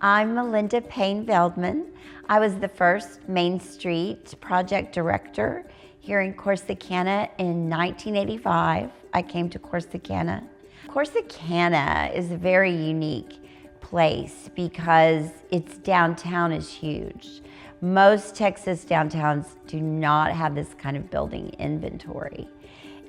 I'm Melinda Veldman. I was the first Main Street project director here in Corsicana in 1985. I came to Corsicana. Corsicana is a very unique place because its downtown is huge. Most Texas downtowns do not have this kind of building inventory.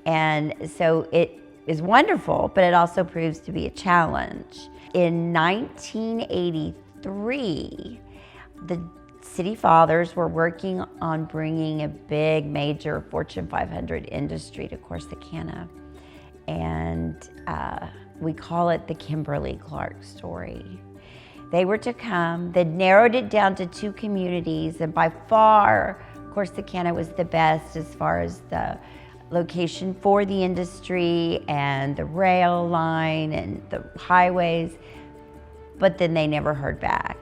And so it is wonderful, but it also proves to be a challenge. In 1983, the city fathers were working on bringing a big, major Fortune 500 industry to Corsicana. And we call it the Kimberly-Clark story. They were to come. They narrowed it down to 2 communities, and by far, Corsicana was the best as far as the location for the industry and the rail line and the highways, but then they never heard back.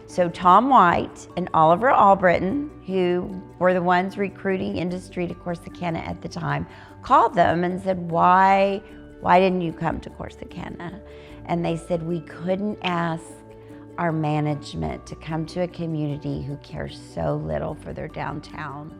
So Tom White and Oliver Albritton, who were the ones recruiting industry to Corsicana at the time, called them and said, why didn't you come to Corsicana? And they said, we couldn't ask our management to come to a community who cares so little for their downtown.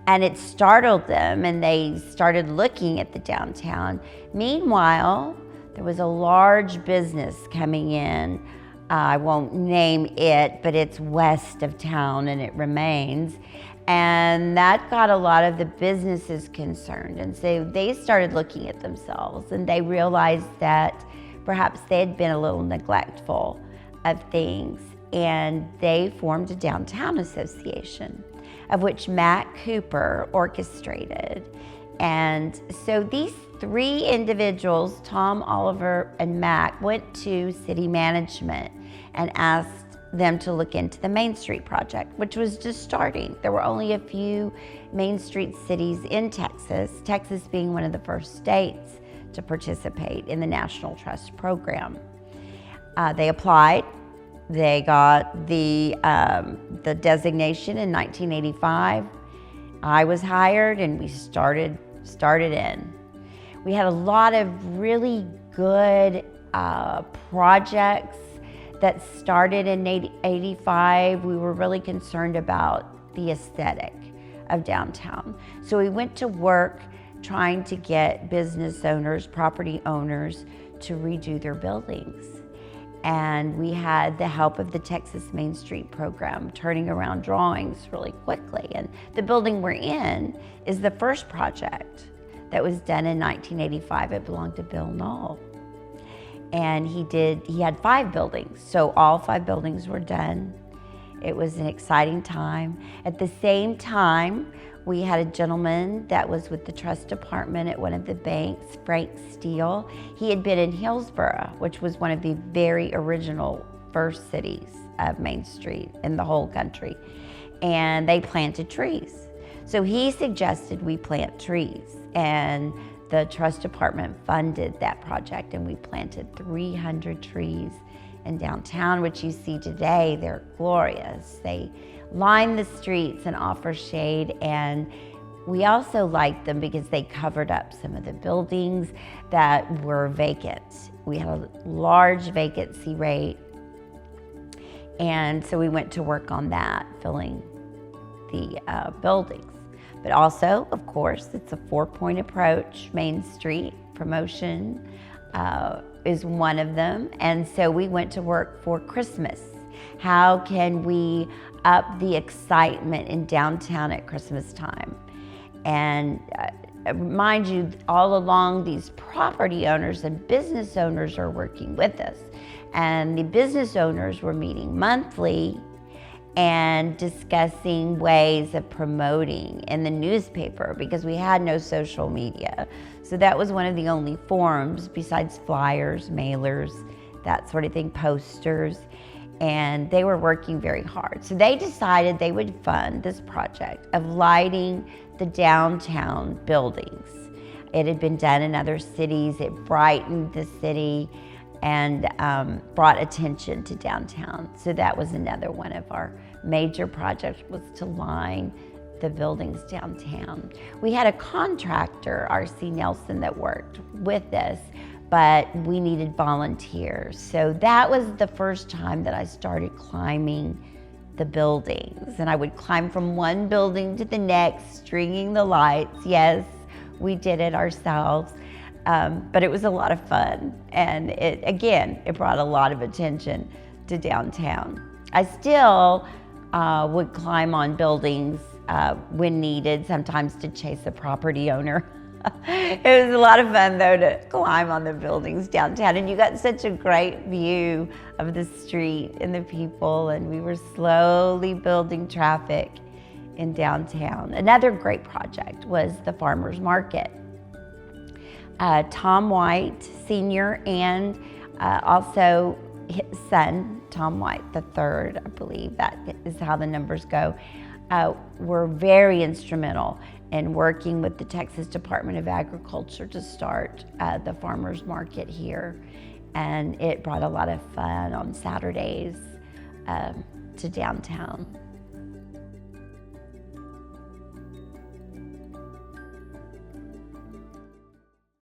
And it startled them, and they started looking at the downtown. Meanwhile, there was a large business coming in. I won't name it, but it's west of town, and it remains. And that got a lot of the businesses concerned. And so they started looking at themselves, and they realized that perhaps they had been a little neglectful of things. And they formed a downtown association, of which Matt Cooper orchestrated. And so these 3 individuals, Tom, Oliver, and Mac, went to city management and asked them to look into the Main Street project, which was just starting. There were only a few Main Street cities in Texas, Texas being one of the first states to participate in the National Trust program. They applied. They got the designation in 1985. I was hired, and we started in. We had a lot of really good projects that started in 85. We were really concerned about the aesthetic of downtown. So we went to work trying to get business owners, property owners, to redo their buildings. And we had the help of the Texas Main Street program, turning around drawings really quickly. And the building we're in is the first project that was done in 1985. It belonged to Bill Knoll. And he had 5 buildings, so all 5 buildings were done. It was an exciting time. At the same time, we had a gentleman that was with the trust department at one of the banks, Frank Steele. He had been in Hillsborough, which was one of the very original first cities of Main Street in the whole country. And they planted trees. So he suggested we plant trees, and the trust department funded that project, and we planted 300 trees in downtown, which you see today. They're glorious. They line the streets and offer shade, and we also liked them because they covered up some of the buildings that were vacant. We had a large vacancy rate, and so we went to work on that, filling the buildings. But also, of course, it's a 4-point approach. Main Street promotion is one of them. And so we went to work for Christmas. How can we up the excitement in downtown at Christmas time? And mind you, all along, these property owners and business owners are working with us. And the business owners were meeting monthly and discussing ways of promoting in the newspaper, because we had no social media. So that was one of the only forums, besides flyers, mailers, that sort of thing, posters. And they were working very hard. So they decided they would fund this project of lighting the downtown buildings. It had been done in other cities. It brightened the city and brought attention to downtown. So that was another one of our major projects, was to line the buildings downtown. We had a contractor, R.C. Nelson, that worked with us, but we needed volunteers. So that was the first time that I started climbing the buildings. And I would climb from one building to the next, stringing the lights. Yes, we did it ourselves. But it was a lot of fun. And it brought a lot of attention to downtown. I still would climb on buildings when needed, sometimes to chase a property owner. It was a lot of fun though to climb on the buildings downtown, and you got such a great view of the street and the people, and we were slowly building traffic in downtown. Another great project was the farmers market. Tom White Sr. and also his son, Tom White III, I believe that is how the numbers go, were very instrumental in working with the Texas Department of Agriculture to start the farmers market here. And it brought a lot of fun on Saturdays to downtown.